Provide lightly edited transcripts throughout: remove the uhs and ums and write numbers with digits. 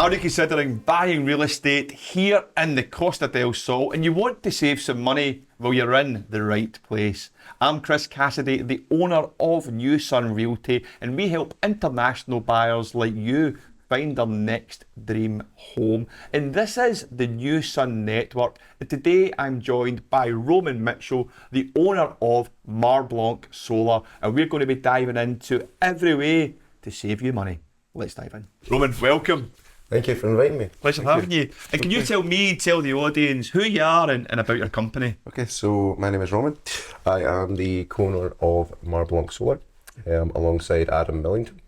Are you considering buying real estate here in the Costa del Sol and you want to save some money? Well, you're in the right place. I'm Chris Cassidy, the owner of New Sun Realty, and we help international buyers like you find their next dream home. And this is the New Sun Network. And today I'm joined by Roman Mitchell, the owner of Marblanc Solar, and we're going to be diving into every way to save you money. Let's dive in. Roman, welcome. Thank you for inviting me. Pleasure having you. And can you tell the audience who you are and about your company? Okay, so my name is Roman. I am the co-owner of Marblanc Solar alongside Adam Millington.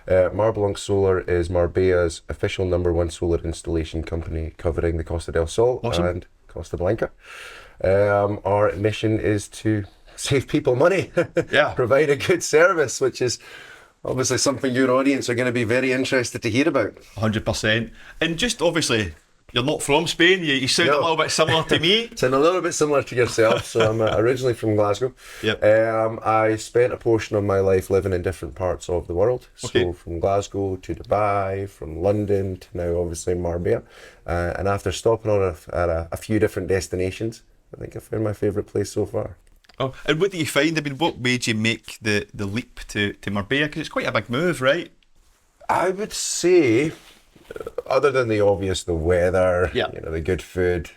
Marblanc Solar is Marbella's official #1 solar installation company covering the Costa del Sol and Costa Blanca. Our mission is to save people money, provide a good service, which is obviously something your audience are going to be very interested to hear about. 100%. And just obviously, you're not from Spain, you sound a little bit similar to me. Sound a little bit similar to yourself. So I'm originally from Glasgow. Yep. I spent a portion of my life living in different parts of the world. Okay. So from Glasgow to Dubai, from London to now obviously Marbella. And after stopping on at a few different destinations, I think I found my favourite place so far. Oh, and what do you find? I mean, what made you make the leap to Marbella? Because it's quite a big move, right? I would say, other than the obvious, the weather, the good food,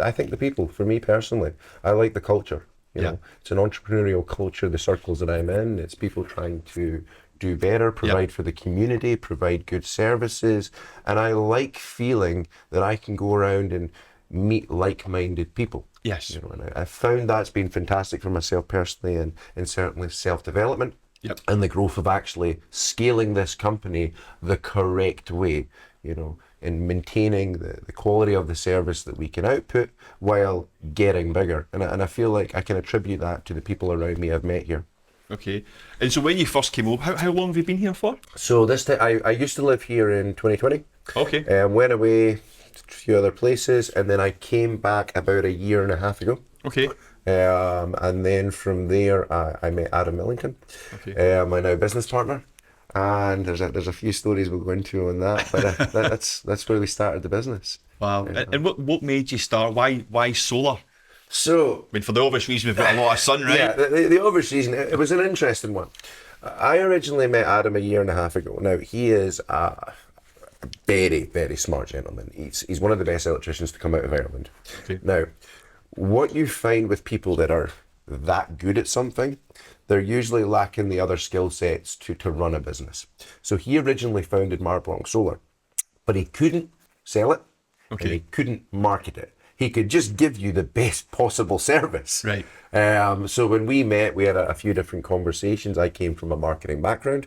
I think the people, for me personally, I like the culture. You know, it's an entrepreneurial culture, the circles that I'm in. It's people trying to do better, provide for the community, provide good services. And I like feeling that I can go around and meet like-minded people. Yes. You know, and I found that's been fantastic for myself personally and certainly self-development. Yep. And the growth of actually scaling this company the correct way, you know, in maintaining the quality of the service that we can output while getting bigger. And I feel like I can attribute that to the people around me I've met here. Okay. And so when you first came over, how long have you been here for? So this time, I used to live here in 2020. Okay. Went away to a few other places, and then I came back about a year and a half ago. Okay. And then from there, I met Adam Millington, my now business partner. And there's a few stories we'll go into on that, but that's where we started the business. Wow. And what made you start? Why solar? So, I mean, for the obvious reason, we've got a lot of sun, right? Yeah, the obvious reason, it was an interesting one. I originally met Adam a year and a half ago. Now, he is a very, very smart gentleman. He's one of the best electricians to come out of Ireland. Okay. Now, what you find with people that are that good at something, they're usually lacking the other skill sets to run a business. So he originally founded Marblanc Solar, but he couldn't sell it, and he couldn't market it. He could just give you the best possible service. Right. So when we met, we had a few different conversations. I came from a marketing background,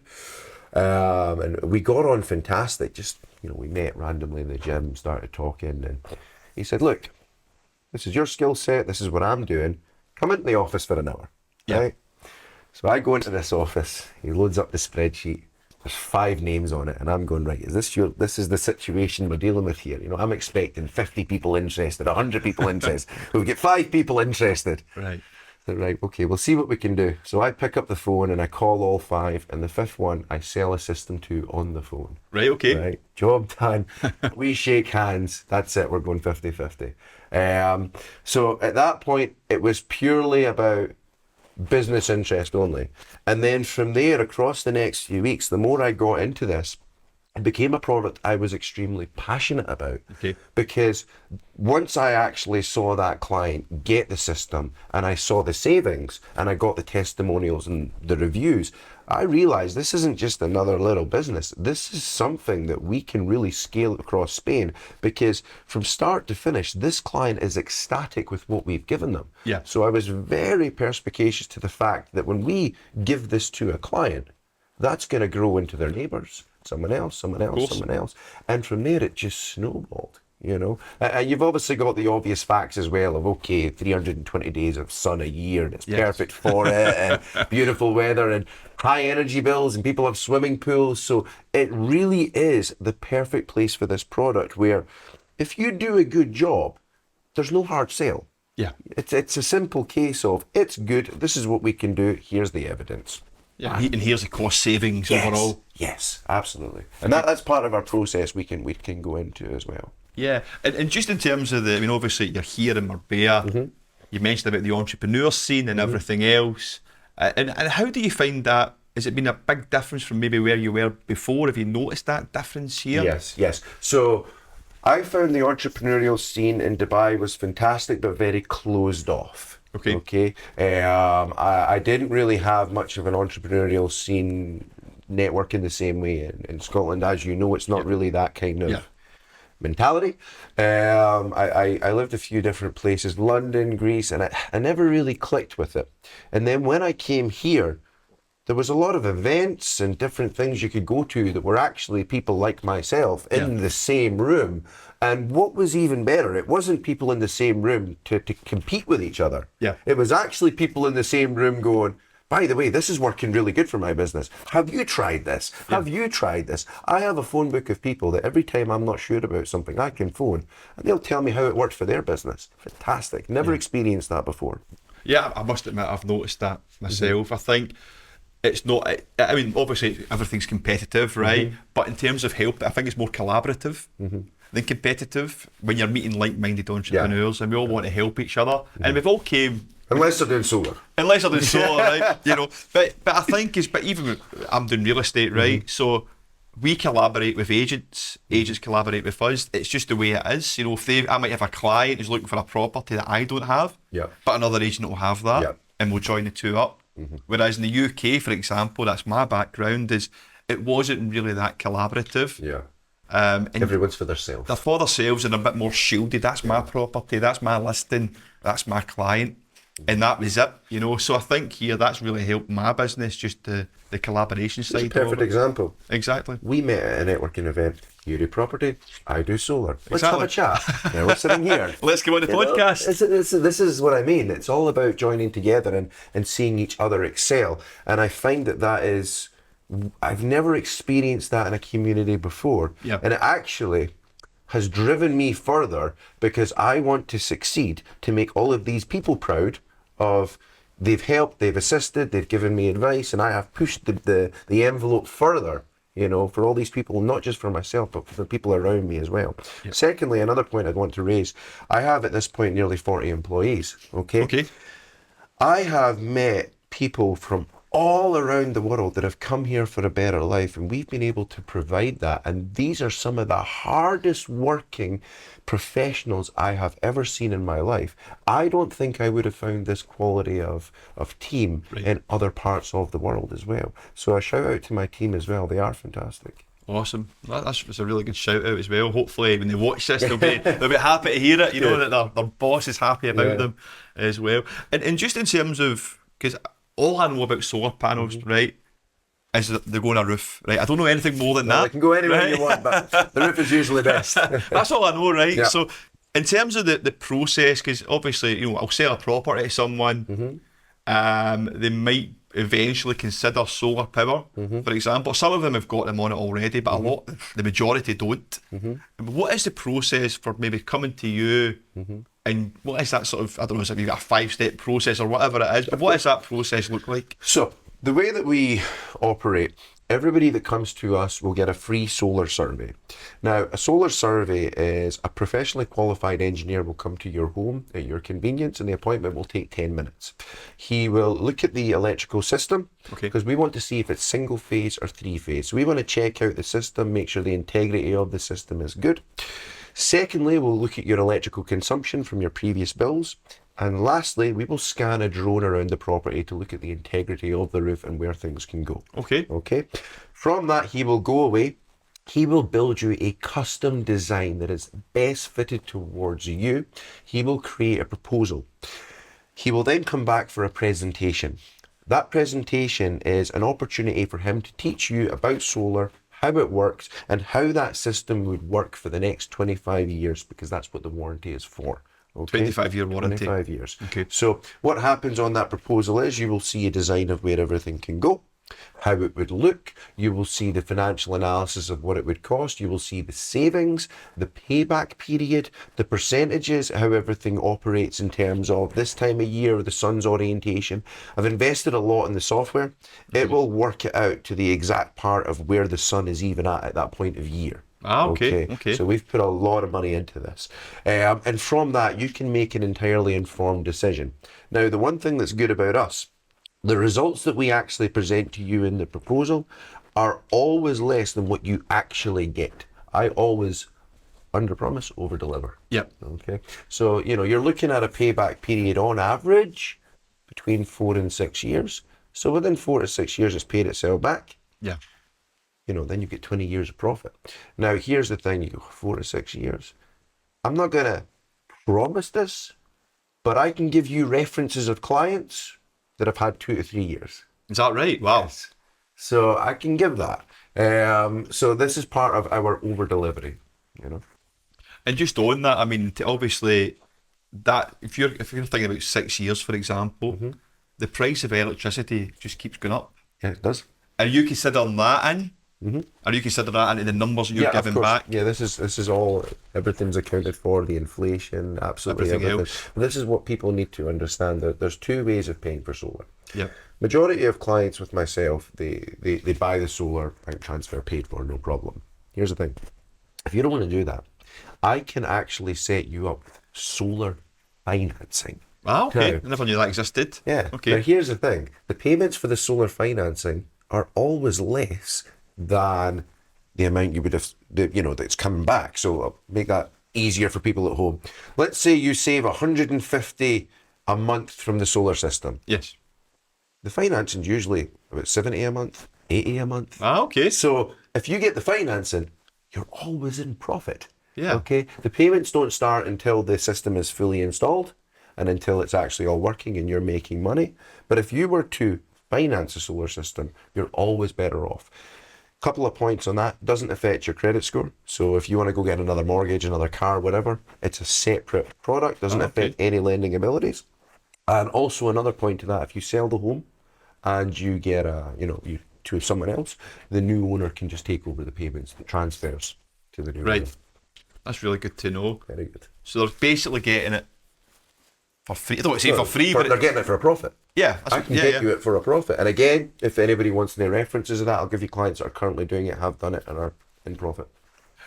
and we got on fantastic. Just, we met randomly in the gym, started talking, and he said, look, this is your skill set, this is what I'm doing. Come into the office for an hour, right? So I go into this office, he loads up the spreadsheet, there's 5 names on it, and I'm going, right, this is the situation we're dealing with here. I'm expecting 50 people interested, 100 people interested. We've got 5 people interested. Right. So, right, okay, we'll see what we can do. So I pick up the phone and I call all 5, and the 5th one I sell a system to on the phone. Right, okay. Right, job done. We shake hands, that's it, we're going 50-50. So at that point, it was purely about business interest only. And then from there, across the next few weeks, the more I got into this, it became a product I was extremely passionate about. Okay. Because once I actually saw that client get the system and I saw the savings and I got the testimonials and the reviews, I realized this isn't just another little business. This is something that we can really scale across Spain, because from start to finish, this client is ecstatic with what we've given them. Yeah. So I was very perspicacious to the fact that when we give this to a client, that's going to grow into their neighbours, someone else, someone else. And from there, it just snowballed. And you've obviously got the obvious facts as well of, 320 days of sun a year, and it's perfect for it, and beautiful weather, and high energy bills, and people have swimming pools. So it really is the perfect place for this product, where if you do a good job, there's no hard sell. Yeah. It's a simple case of, it's good, this is what we can do, here's the evidence. Yeah, and here's the cost savings overall. Yes, absolutely. And that's part of our process we can go into as well. Yeah, and just in terms of I mean, obviously you're here in Marbella. You mentioned about the entrepreneur scene and everything else. And how do you find that? Has it been a big difference from maybe where you were before? Have you noticed that difference here? Yes. So I found the entrepreneurial scene in Dubai was fantastic, but very closed off. Okay. I didn't really have much of an entrepreneurial scene network in the same way in Scotland. As you know, it's not really that kind of mentality. I lived a few different places, London, Greece, and I never really clicked with it. And then when I came here, there was a lot of events and different things you could go to that were actually people like myself in the same room. And what was even better, it wasn't people in the same room to compete with each other. Yeah. It was actually people in the same room going, by the way, this is working really good for my business. Have you tried this? Have you tried this? I have a phone book of people that every time I'm not sure about something, I can phone and they'll tell me how it works for their business. Fantastic. Never experienced that before. Yeah, I must admit, I've noticed that myself. I think it's not, I mean, obviously everything's competitive, right? But in terms of help, I think it's more collaborative than competitive when you're meeting like-minded entrepreneurs and we all want to help each other. And we've all came... Unless they're doing solar. Unless they're doing solar, right? You know, but I think but even with, I'm doing real estate, right? So we collaborate with agents collaborate with us. It's just the way it is. You know, I might have a client who's looking for a property that I don't have, but another agent will have that, and we'll join the two up. Whereas in the UK, for example, that's my background, is it wasn't really that collaborative. And everyone's for themselves. They're for themselves and a bit more shielded. That's my property, that's my listing, that's my client. And that was it, you know. So I think here that's really helped my business, just the collaboration side. It's a perfect example. Exactly. We met at a networking event. You do property, I do solar. Let's have a chat. Now we're sitting here. Let's go on the podcast. This is what I mean. It's all about joining together and seeing each other excel. And I find that is, I've never experienced that in a community before. And it actually has driven me further because I want to succeed to make all of these people proud of they've helped, they've assisted, they've given me advice, and I have pushed the envelope further, you know, for all these people, not just for myself, but for the people around me as well. Secondly, another point I'd want to raise, I have at this point nearly 40 employees, okay? I have met people from all around the world that have come here for a better life, and we've been able to provide that. And these are some of the hardest working professionals I have ever seen in my life. I don't think I would have found this quality of team in other parts of the world as well. So a shout out to my team as well. They are fantastic. Awesome. That's a really good shout out as well. Hopefully when they watch this they'll be happy to hear it, you know, that their boss is happy about them as well. And just in terms of, because all I know about solar panels, right, is that they go on a roof, right? I don't know anything more than that. They can go anywhere you want, but the roof is usually best. That's all I know, right? So in terms of the process, because obviously, you know, I'll sell a property to someone, they might eventually consider solar power, for example. Some of them have got them on it already, but the majority don't. What is the process for maybe coming to you? And what is that sort of, I don't know, if you've got a 5-step process or whatever it is, but what does that process look like? So, the way that we operate, everybody that comes to us will get a free solar survey. Now, a solar survey is a professionally qualified engineer will come to your home at your convenience, and the appointment will take 10 minutes. He will look at the electrical system, because we want to see if it's single phase or 3-phase. So we want to check out the system, make sure the integrity of the system is good. Secondly, we'll look at your electrical consumption from your previous bills. And lastly, we will scan a drone around the property to look at the integrity of the roof and where things can go. Okay. From that, he will go away. He will build you a custom design that is best fitted towards you. He will create a proposal. He will then come back for a presentation. That presentation is an opportunity for him to teach you about solar, how it works, and how that system would work for the next 25 years, because that's what the warranty is for. 25-year warranty. 25 years. So what happens on that proposal is you will see a design of where everything can go. how it would look. You will see the financial analysis of what it would cost. You will see the savings, the payback period, the percentages, how everything operates in terms of this time of year, the sun's orientation. I've invested a lot in the software. It will work it out to the exact part of where the sun is even at that point of year. Okay. So we've put a lot of money into this. And from that, you can make an entirely informed decision. Now, the one thing that's good about us, the results that we actually present to you in the proposal are always less than what you actually get. I always under promise, over deliver. Yep. Okay. So, you're looking at a payback period on average between 4 and 6 years. So within 4 to 6 years, it's paid itself back. Yeah. Then you get 20 years of profit. Now, here's the thing, you go 4 to 6 years. I'm not going to promise this, but I can give you references of clients that have had 2 to 3 years. Is that right? Wow. Yes. So I can give that. So this is part of our over delivery, And just on that, I mean, obviously, that if you're thinking about 6 years, for example, the price of electricity just keeps going up. Yeah, it does. Are you considering that in? Are you considering that into the numbers that you're giving back? Yeah, this is all, everything's accounted for, the inflation, absolutely everything. Else. This is what people need to understand, that there's 2 ways of paying for solar. Yeah. Majority of clients with myself, they buy the solar, bank transfer paid for, no problem. Here's the thing, if you don't want to do that, I can actually set you up with solar financing. Ah, okay. Now, I never knew that existed. Yeah. Okay. Now here's the thing, the payments for the solar financing are always less than the amount you would have, that's coming back. So I'll make that easier for people at home. Let's say you save 150 a month from the solar system. Yes. The financing is usually about 70 a month, 80 a month. Ah, okay. So if you get the financing, you're always in profit. Yeah. Okay. The payments don't start until the system is fully installed and until it's actually all working and you're making money. But if you were to finance a solar system, you're always better off. Couple of points on that, doesn't affect your credit score. So if you want to go get another mortgage, another car, whatever, it's a separate product, doesn't affect any lending abilities. And also another point to that, if you sell the home and you get you to someone else, the new owner can just take over the payments, the transfers to the new owner. Right. That's really good to know. Very good. So they're basically getting it for free. I don't want to say for free, but they're getting it for a profit. Yeah, I can get you it for a profit. And again, if anybody wants any references of that, I'll give you clients that are currently doing it, have done it, and are in profit.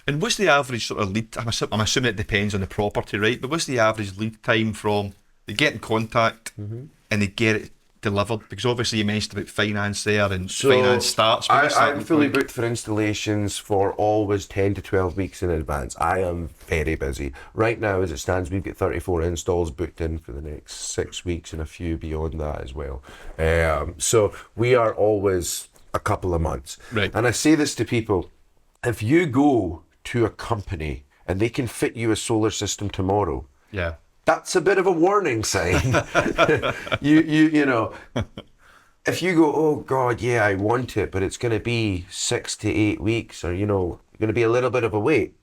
And what's the average sort of lead? I'm assuming it depends on the property, right? But what's the average lead time from they get in contact and they get it delivered? Because obviously you mentioned about finance there, and finance starts. I'm fully booked for installations for always 10 to 12 weeks in advance. I am very busy. Right now, as it stands, we've got 34 installs booked in for the next 6 weeks and a few beyond that as well. So we are always a couple of months. Right. And I say this to people, if you go to a company and they can fit you a solar system tomorrow, Yeah. that's a bit of a warning sign. you know, if you go, oh God, yeah, I want it, but it's going to be 6 to 8 weeks, or, going to be a little bit of a wait.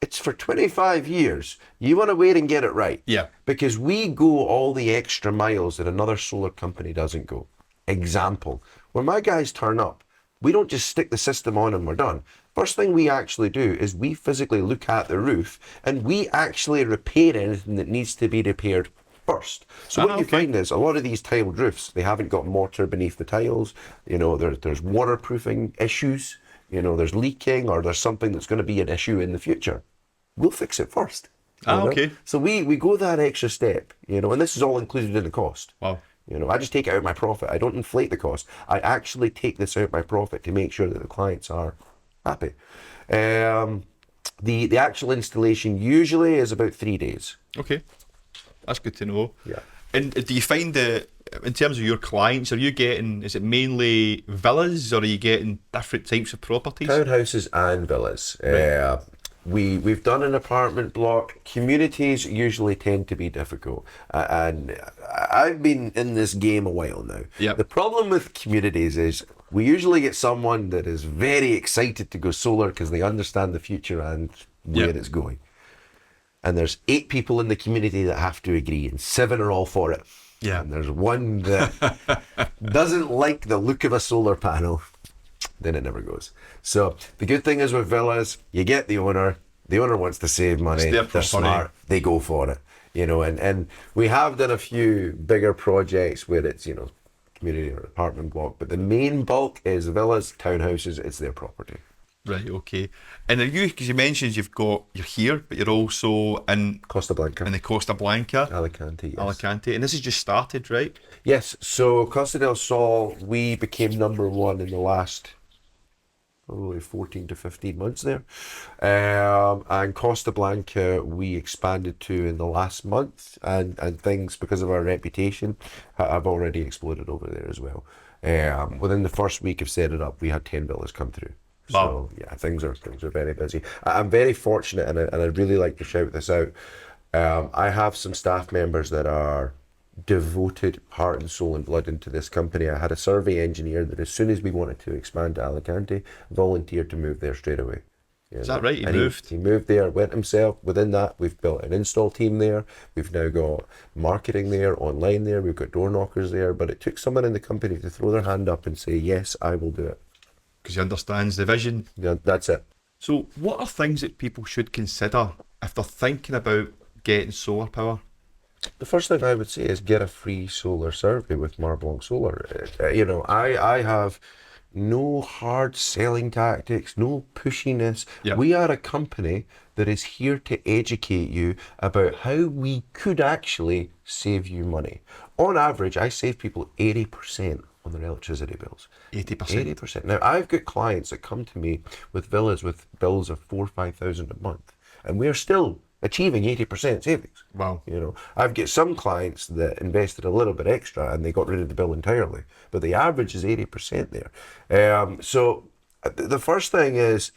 It's for 25 years. You want to wait and get it right. Yeah. Because we go all the extra miles that another solar company doesn't go. Example, when my guys turn up, we don't just stick the system on and we're done. First thing we actually do is we physically look at the roof and we actually repair anything that needs to be repaired first. So what you find is a lot of these tiled roofs, they haven't got mortar beneath the tiles. There's waterproofing issues. There's leaking, or there's something that's going to be an issue in the future. We'll fix it first. Okay. So we go that extra step, and this is all included in the cost. Wow. I just take it out of my profit. I don't inflate the cost. I actually take this out of my profit to make sure that the clients are happy. The actual installation usually is about 3 days. Okay. That's good to know. Yeah. And do you find that, in terms of your clients, is it mainly villas, or are you getting different types of properties? Townhouses and villas. Right. We've done an apartment block. Communities usually tend to be difficult. And I've been in this game a while now. Yep. The problem with communities is we usually get someone that is very excited to go solar because they understand the future and where it's going. And there's 8 people in the community that have to agree, and 7 are all for it. Yeah. and there's one that doesn't like the look of a solar panel, then it never goes. So the good thing is with villas, you get the owner wants to save money, their they're property. smart, they go for it. You know, and we have done a few bigger projects where it's, you know, community or apartment block, but the main bulk is villas, townhouses, it's their property. Right, okay. And are you, because you mentioned you're here, but you're also in Costa Blanca. in the Costa Blanca, Alicante, yes. Alicante, and this has just started, right? Yes, so Costa del Sol, we became number one in the last probably 14 to 15 months there. And Costa Blanca, we expanded to in the last month, and things, because of our reputation, have already exploded over there as well. Within the first week of setting it up, we had 10 villas come through. Wow. So yeah, things are very busy. I'm very fortunate, and I'd really like to shout this out. I have some staff members that are devoted heart and soul and blood into this company. I had a survey engineer that as soon as we wanted to expand to Alicante, volunteered to move there straight away. Is that right? He And moved? He moved there, went himself. Within that, we've built an install team there. We've now got marketing there, online there. We've got door knockers there. But it took someone in the company to throw their hand up and say, yes, I will do it. Because he understands the vision. Yeah, that's it. So what are things that people should consider if they're thinking about getting solar power? The first thing I would say is get a free solar survey with Marblanc Solar. You know, I have no hard selling tactics, no pushiness. Yeah. We are a company that is here to educate you about how we could actually save you money. On average, I save people 80% on their electricity bills. 80%. 80%. Now, I've got clients that come to me with villas with bills of 4,000 or 5,000 a month, and we're still achieving 80% savings. Wow. You know, I've got some clients that invested a little bit extra and they got rid of the bill entirely, but the average is 80% there. So the first thing is,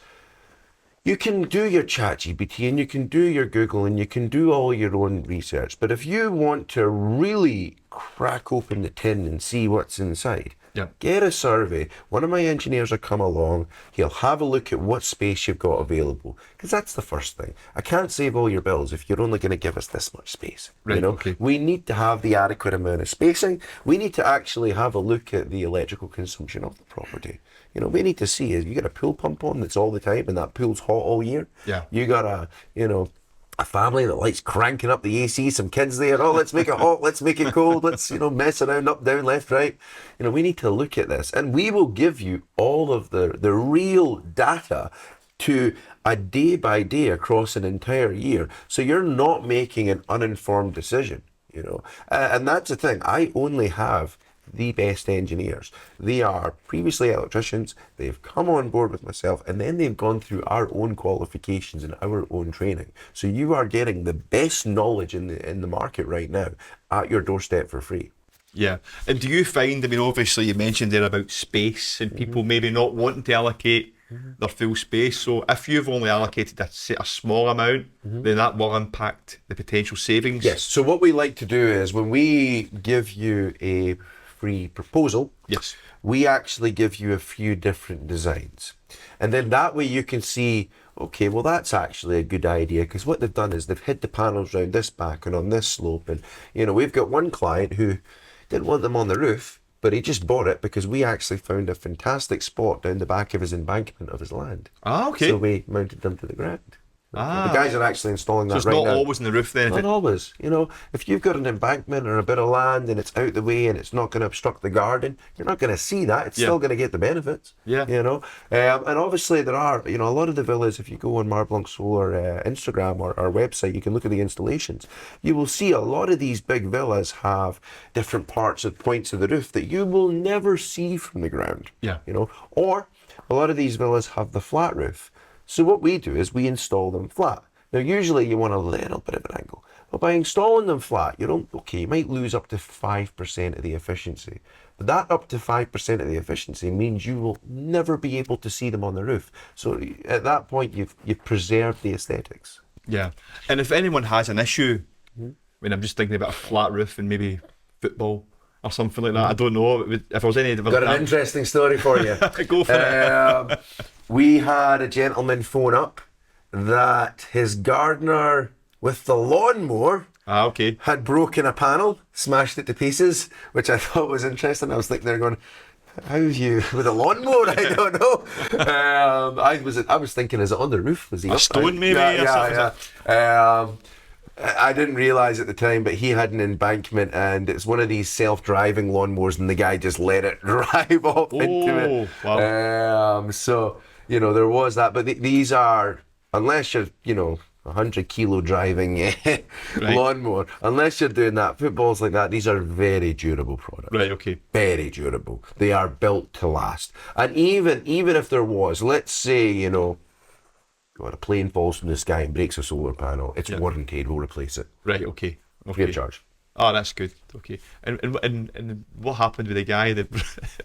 you can do your ChatGPT and you can do your Google and you can do all your own research, but if you want to really crack open the tin and see what's inside, Yeah. get a survey. One of my engineers will come along. He'll have a look at what space you've got available, because that's the first thing. I can't save all your bills if you're only going to give us this much space. Right, You know, okay. we need to have the adequate amount of spacing. We need to actually have a look at the electrical consumption of the property. You know, we need to see, is you got a pool pump on that's all the time and that pool's hot all year. Yeah. You got a family that likes cranking up the AC, some kids there, oh, let's make it hot, let's make it cold, let's, mess around, up, down, left, right. We need to look at this, and we will give you all of the real data to a day by day across an entire year, so you're not making an uninformed decision, and that's the thing. I only have the best engineers. They are previously electricians, they've come on board with myself, and then they've gone through our own qualifications and our own training. So you are getting the best knowledge in the market right now at your doorstep for free. Yeah. And do you find, obviously you mentioned there about space and people maybe not wanting to allocate their full space. So if you've only allocated a small amount, then that will impact the potential savings. Yes. So what we like to do is, when we give you a free proposal, Yes. we actually give you a few different designs, and then that way you can see, okay, well, that's actually a good idea, because what they've done is they've hid the panels round this back and on this slope, and we've got one client who didn't want them on the roof, but he just bought it because we actually found a fantastic spot down the back of his embankment of his land. Ah, okay. So we mounted them to the ground. The guys are actually installing that So it's right not now. always in the roof then? Not always. If you've got an embankment or a bit of land and it's out the way and it's not going to obstruct the garden, you're not going to see that. It's still going to get the benefits. Yeah. And obviously there are, a lot of the villas, if you go on Marblanc Solar Instagram or our website, you can look at the installations. You will see a lot of these big villas have different points of the roof that you will never see from the ground. Yeah. Or a lot of these villas have the flat roof. So what we do is we install them flat. Now, usually you want a little bit of an angle, but by installing them flat, you might lose up to 5% of the efficiency. But that up to 5% of the efficiency means you will never be able to see them on the roof. So at that point, you've preserved the aesthetics. Yeah. And if anyone has an issue, I'm just thinking about a flat roof and maybe football or something like that. I don't know if there was any. Got an interesting story for you. Go for it. We had a gentleman phone up that his gardener with the lawnmower Ah, okay. had broken a panel, smashed it to pieces, which I thought was interesting. I was thinking there going, how have you with a lawnmower? I don't know. I was thinking, is it on the roof? Was he A up? stone maybe? Yeah, Or something? yeah. I didn't realise at the time, but he had an embankment, and it's one of these self-driving lawnmowers, and the guy just let it drive off into it. Wow. So, there was that. But these are, unless you're, 100-kilo driving lawnmower, unless you're doing that, footballs like that, these are very durable products. Right, okay. Very durable. They are built to last. And even if there was, let's say, God, a plane falls from the sky and breaks a solar panel, it's warranted, we'll replace it. Right, okay. Free of charge. Oh, that's good. Okay. And what happened with the guy that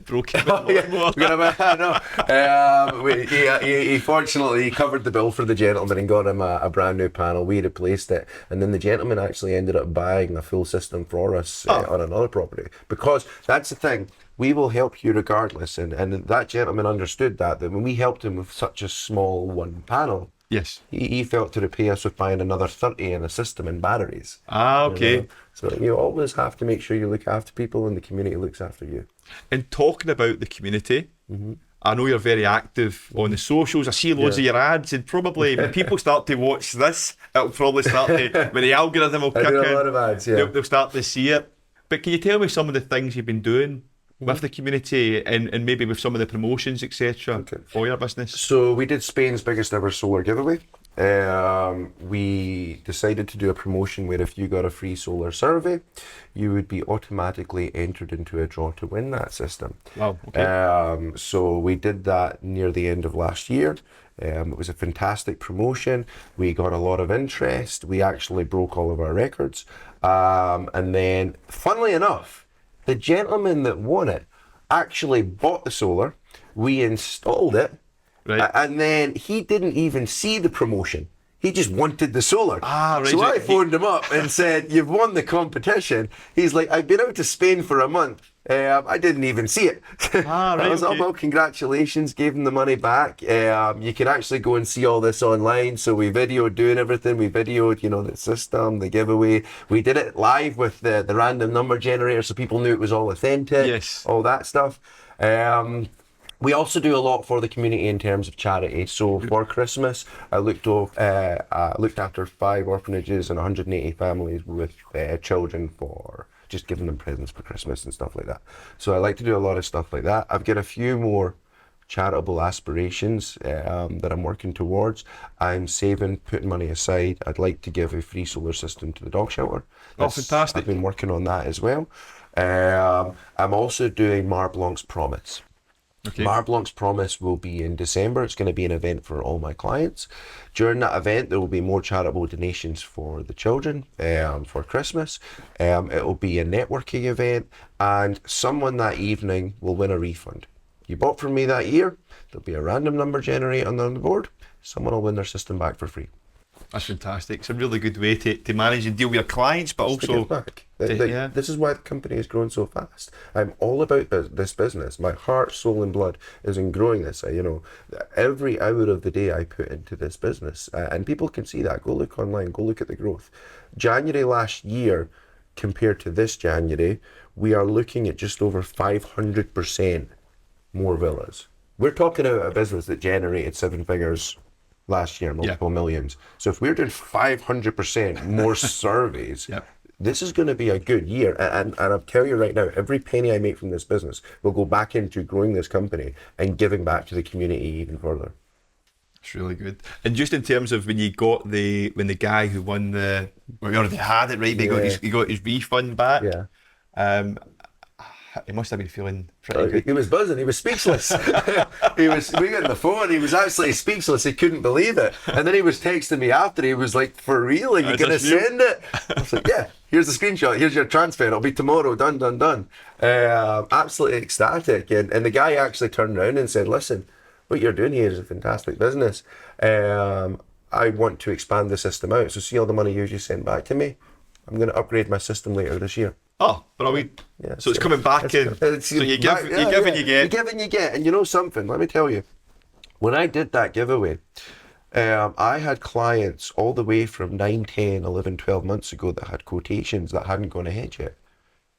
broke him? I know. He fortunately covered the bill for the gentleman and got him a brand new panel. We replaced it, and then the gentleman actually ended up buying a full system for us on another property. Because that's the thing, we will help you regardless, and that gentleman understood that when we helped him with such a small one panel, yes, he felt to repay us with buying another 30 in a system and batteries. Ah, okay. So you always have to make sure you look after people and the community looks after you. And talking about the community, I know you're very active on the socials. I see loads of your ads, and probably when people start to watch this, it'll probably start to, when the algorithm will kick in, a lot of ads, they'll start to see it. But can you tell me some of the things you've been doing with the community and maybe with some of the promotions, etc. for your business? So we did Spain's biggest ever solar giveaway. We decided to do a promotion where if you got a free solar survey, you would be automatically entered into a draw to win that system. Wow, okay. So we did that near the end of last year. It was a fantastic promotion. We got a lot of interest. We actually broke all of our records. And then, funnily enough, the gentleman that won it actually bought the solar. We installed it. Right. And then he didn't even see the promotion. He just wanted the solar. Ah, right. So I phoned him up and said, you've won the competition. He's like, I've been out to Spain for a month. I didn't even see it. Ah, right, I was like, well, congratulations, gave him the money back. You can actually go and see all this online. So we videoed doing everything. We videoed, the system, the giveaway. We did it live with the random number generator so people knew it was all authentic. Yes. All that stuff. We also do a lot for the community in terms of charity. So for Christmas, I looked after 5 orphanages and 180 families with children for just giving them presents for Christmas and stuff like that. So I like to do a lot of stuff like that. I've got a few more charitable aspirations that I'm working towards. I'm saving, putting money aside. I'd like to give a free solar system to the dog shelter. Fantastic. I've been working on that as well. I'm also doing Marblanc's Promise. Okay. Marblanc's Promise will be in December. It's going to be an event for all my clients. During that event, there will be more charitable donations for the children for Christmas. It will be a networking event, and someone that evening will win a refund. You bought from me that year, there'll be a random number generator on the board. Someone will win their system back for free. That's fantastic. It's a really good way to manage and deal with your clients, but Just to also give back. yeah. This is why the company has grown so fast. I'm all about this business. My heart, soul, and blood is in growing this. Every hour of the day I put into this business, and people can see that. Go look online. Go look at the growth. January last year, compared to this January, we are looking at just over 500% more villas. We're talking about a business that generated 7 figures last year, multiple millions. So if we're doing 500% more surveys, this is going to be a good year. And I'll tell you right now, every penny I make from this business will go back into growing this company and giving back to the community even further. It's really good. And just in terms of when the guy who won we already had it, right? But he got his refund back. Yeah. He must have been feeling pretty good. He was buzzing. He was speechless. We got on the phone. He was absolutely speechless. He couldn't believe it. And then he was texting me after. He was like, "For real? Are you gonna send it?" I was like, "Yeah. Here's the screenshot. Here's your transfer. It'll be tomorrow. Done." Absolutely ecstatic. And the guy actually turned around and said, "Listen, what you're doing here is a fantastic business. I want to expand the system out. So see all the money you just sent back to me. I'm going to upgrade my system later this year." Oh, brilliant. Yeah, so it's coming back in. So you give and you get. You give and you get. And you know something, let me tell you. When I did that giveaway, I had clients all the way from 9, 10, 11, 12 months ago that had quotations that hadn't gone ahead yet.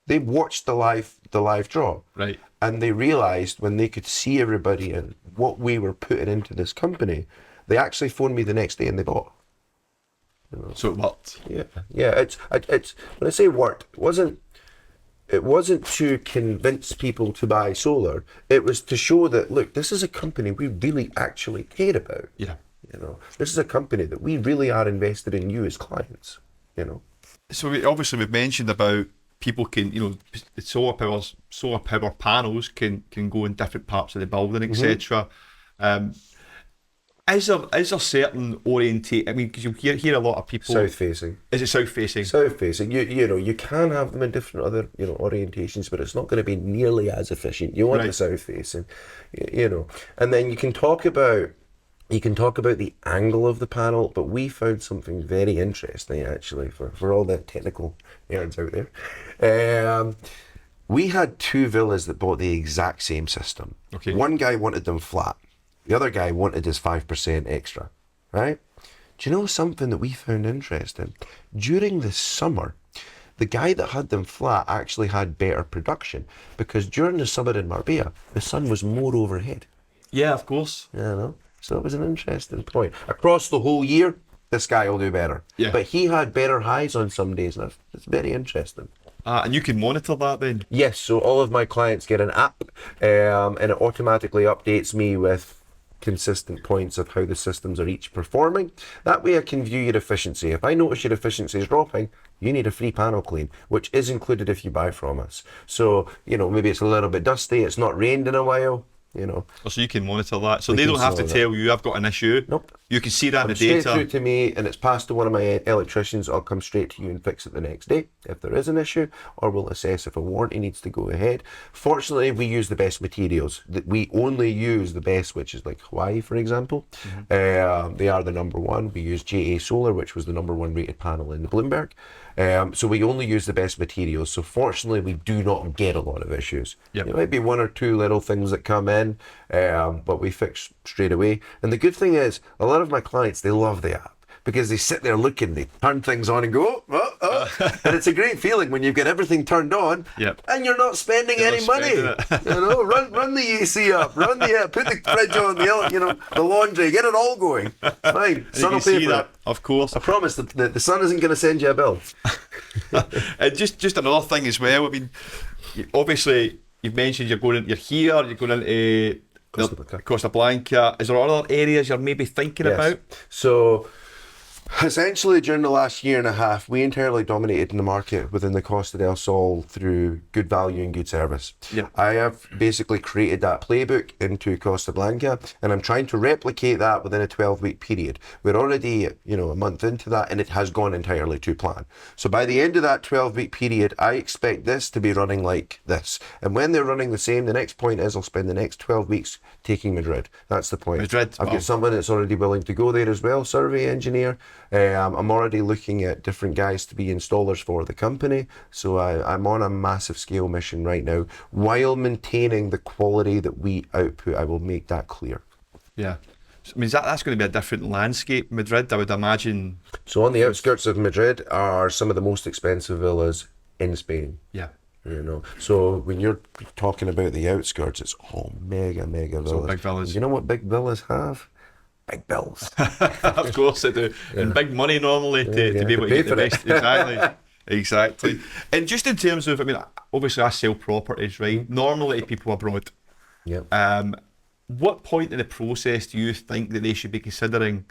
They watched the live draw. Right. And they realized when they could see everybody and what we were putting into this company, they actually phoned me the next day and they bought. You know? So it worked. Yeah. It's when I say worked, it wasn't to convince people to buy solar. It was to show that, look, this is a company we really actually care about. Yeah. You know, this is a company that we really are invested in you as clients. You know. So we've mentioned about people can, solar power panels can go in different parts of the building, etc. Is there certain orientate? I mean, because you hear a lot of people South facing. Is it south facing? South facing. You can have them in different other orientations, but it's not going to be nearly as efficient. You want the south facing, and then you can talk about the angle of the panel, but we found something very interesting actually for all the technical nerds out there. We had 2 villas that bought the exact same system. Okay. One guy wanted them flat. The other guy wanted his 5% extra, right? Do you know something that we found interesting? During the summer, the guy that had them flat actually had better production because during the summer in Marbella, the sun was more overhead. Yeah, of course. So it was an interesting point. Across the whole year, this guy will do better. Yeah. But he had better highs on some days. And it's very interesting. And you can monitor that then? Yes. So all of my clients get an app and it automatically updates me with consistent points of how the systems are each performing. That way I can view your efficiency. If I notice your efficiency is dropping, you need a free panel clean, which is included if you buy from us. So, maybe it's a little bit dusty, it's not rained in a while, So you can monitor that. So they don't have to tell you I've got an issue. Nope. You can see that in the Straight data. through to me and it's passed to one of my electricians. I'll come straight to you and fix it the next day if there is an issue, or we'll assess if a warranty needs to go ahead. Fortunately, we use the best materials. We only use the best, which is like Hawaii, for example. They are the number one. We use JA Solar, which was the number 1 rated panel in the Bloomberg. So we only use the best materials. So fortunately, we do not get a lot of issues. Yep. There might be 1 or 2 little things that come in, but we fix straight away. And the good thing is, a lot of my clients, they love the app because they sit there looking, they turn things on and go, oh. And it's a great feeling when you've got everything turned on and you're not spending any money. Run the AC up, put the fridge on, the laundry, get it all going. Fine, sun will pay for it. Of course. I promise the sun isn't going to send you a bill. And just another thing as well. I mean, obviously you've mentioned you're going into Costa Blanca. Is there other areas you're maybe thinking about? So essentially during the last year and a half, we entirely dominated in the market within the Costa del Sol through good value and good service. Yeah. I have basically created that playbook into Costa Blanca and I'm trying to replicate that within a 12-week period. We're already, a month into that and it has gone entirely to plan. So by the end of that 12-week period, I expect this to be running like this. And when they're running the same, the next point is I'll spend the next 12 weeks taking Madrid. That's the point. Madrid. I've got someone that's already willing to go there as well, survey engineer. I'm already looking at different guys to be installers for the company. So I'm on a massive scale mission right now. While maintaining the quality that we output, I will make that clear. Yeah. I mean, that's going to be a different landscape, Madrid, I would imagine. So on the outskirts of Madrid are some of the most expensive villas in Spain. Yeah. So when you're talking about the outskirts, it's all mega villas. So big villas. You know what big villas have? Big bills. Of course they do. And big money normally to be able to get the best. Exactly. And just in terms of, I mean, obviously I sell properties, right? Normally to people abroad. Yeah. What point in the process do you think that they should be considering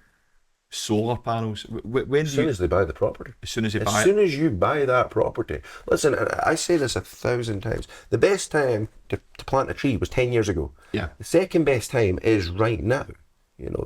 solar panels? As soon as they buy the property. As soon as they buy it? As soon as you buy that property. Listen, I say this 1,000 times. The best time to plant a tree was 10 years ago. Yeah. The second best time is right now.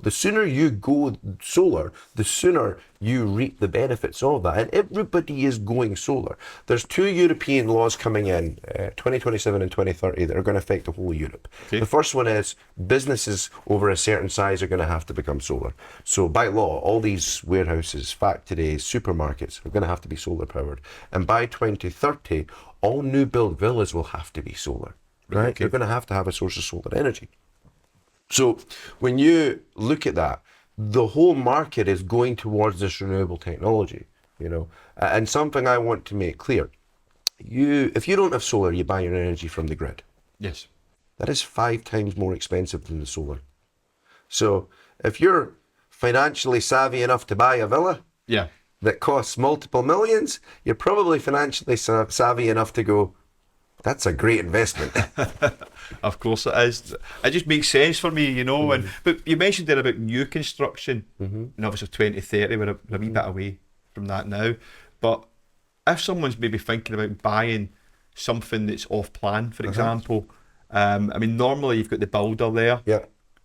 The sooner you go solar, the sooner you reap the benefits of that. And everybody is going solar. There's 2 European laws coming in, 2027 and 2030, that are going to affect the whole of Europe. Okay. The first one is businesses over a certain size are going to have to become solar. So by law, all these warehouses, factories, supermarkets are going to have to be solar powered. And by 2030, all new build villas will have to be solar. Right? Okay. They're going to have a source of solar energy. So when you look at that, the whole market is going towards this renewable technology, you know. And something I want to make clear, if you don't have solar, you buy your energy from the grid. Yes. That is 5 times more expensive than the solar. So if you're financially savvy enough to buy a villa Yeah. that costs multiple millions, you're probably financially savvy enough to go, that's a great investment. Of course it is. It just makes sense for me, you know. And but you mentioned there about new construction, and obviously 2030, we're a wee bit away from that now. But if someone's maybe thinking about buying something that's off plan, for example, I mean, normally you've got the builder there, Yeah.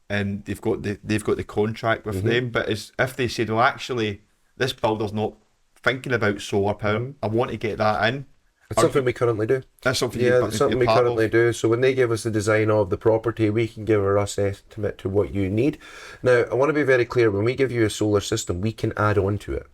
and they've got the contract with them. But if they said, well, actually, this builder's not thinking about solar power, I want to get that in. It's something we currently do. That's something that's something we currently do. So when they give us the design of the property, we can give a rough estimate to what you need. Now, I want to be very clear, when we give you a solar system, we can add on to it.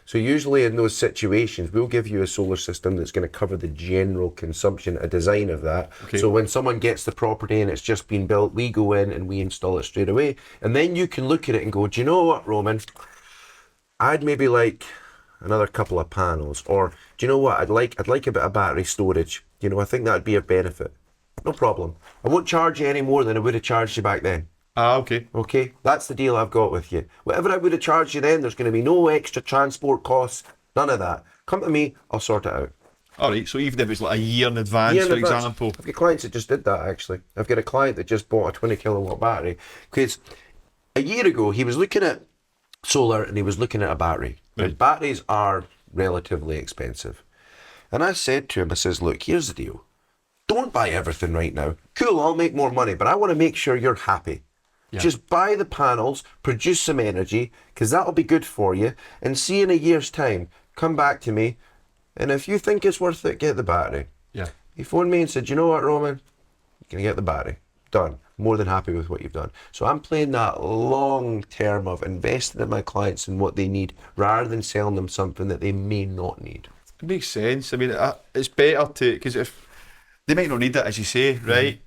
So usually in those situations, we'll give you a solar system that's going to cover the general consumption, a design of that. Okay. So when someone gets the property and it's just been built, we go in and we install it straight away. And then you can look at it and go, do you know what, Roman? I'd maybe like another couple of panels, or do you know what, I'd like a bit of battery storage. You know, I think that'd be a benefit. No problem. I won't charge you any more than I would have charged you back then. Okay. Okay, that's the deal I've got with you. Whatever I would have charged you then, there's going to be no extra transport costs, none of that. Come to me, I'll sort it out. All right, so even if it's like a year in advance, for example. I've got clients that just did that, actually. I've got a client that just bought a 20 kilowatt battery, because a year ago he was looking at solar and he was looking at a battery. Right. And batteries are relatively expensive. And I said to him, I says, look, here's the deal. Don't buy everything right now. Cool, I'll make more money, but I want to make sure you're happy. Yeah. Just buy the panels, produce some energy, because that'll be good for you, and see in a year's time, come back to me, and if you think it's worth it, get the battery. Yeah. He phoned me and said, you know what, Roman? You can get the battery. Done. More than happy with what you've done. So I'm playing that long term of investing in my clients and what they need, rather than selling them something that they may not need. It makes sense. I mean, it's better to, because if they might not need it, as you say, right?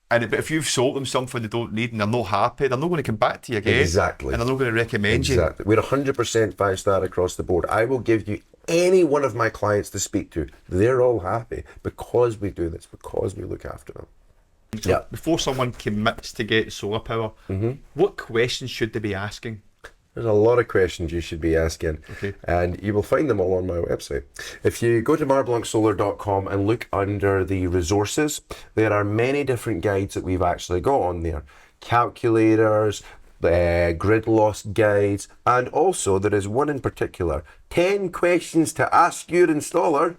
But if you've sold them something they don't need and they're not happy, they're not going to come back to you again. Exactly. And they're not going to recommend you. Exactly. We're 100% 5-star across the board. I will give you any one of my clients to speak to. They're all happy because we do this, because we look after them. So yeah. Before someone commits to get solar power, what questions should they be asking? There's a lot of questions you should be asking, and you will find them all on my website. If you go to marblancsolar.com and look under the resources, there are many different guides that we've actually got on there. Calculators, grid loss guides, and also there is one in particular, 10 questions to ask your installer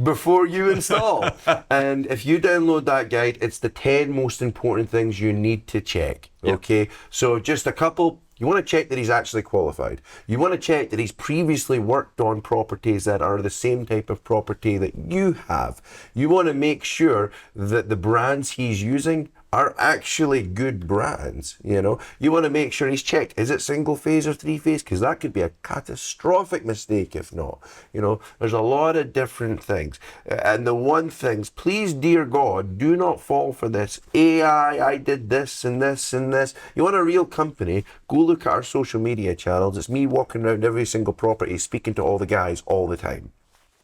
before you install. And if you download that guide, it's the 10 most important things you need to check. Okay, so just a couple. You want to check that he's actually qualified. You want to check that he's previously worked on properties that are the same type of property that you have. You want to make sure that the brands he's using are actually good brands, you know. You want to make sure he's checked, is it single phase or 3-phase? Because that could be a catastrophic mistake if not. You know, there's a lot of different things. And the one things, please, dear God, do not fall for this AI, I did this and this and this. You want a real company, go look at our social media channels. It's me walking around every single property speaking to all the guys all the time.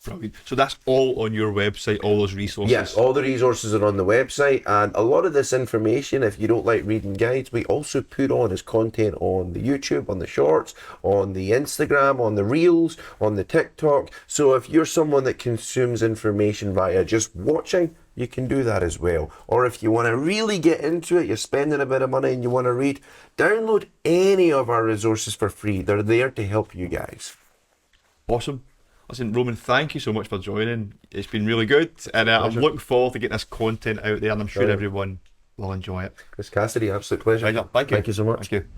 Brilliant. So that's all on your website, all those resources? Yes, all the resources are on the website, and a lot of this information, if you don't like reading guides, we also put on as content on the YouTube, on the shorts, on the Instagram, on the Reels, on the TikTok. So if you're someone that consumes information via just watching, you can do that as well. Or if you want to really get into it, you're spending a bit of money and you want to read, download any of our resources for free. They're there to help you guys. Awesome. Listen, Roman, thank you so much for joining. It's been really good, and I'm looking forward to getting this content out there, and I'm sure everyone will enjoy it. Chris Cassidy, absolute pleasure. Thank you. Thank you so much. Thank you.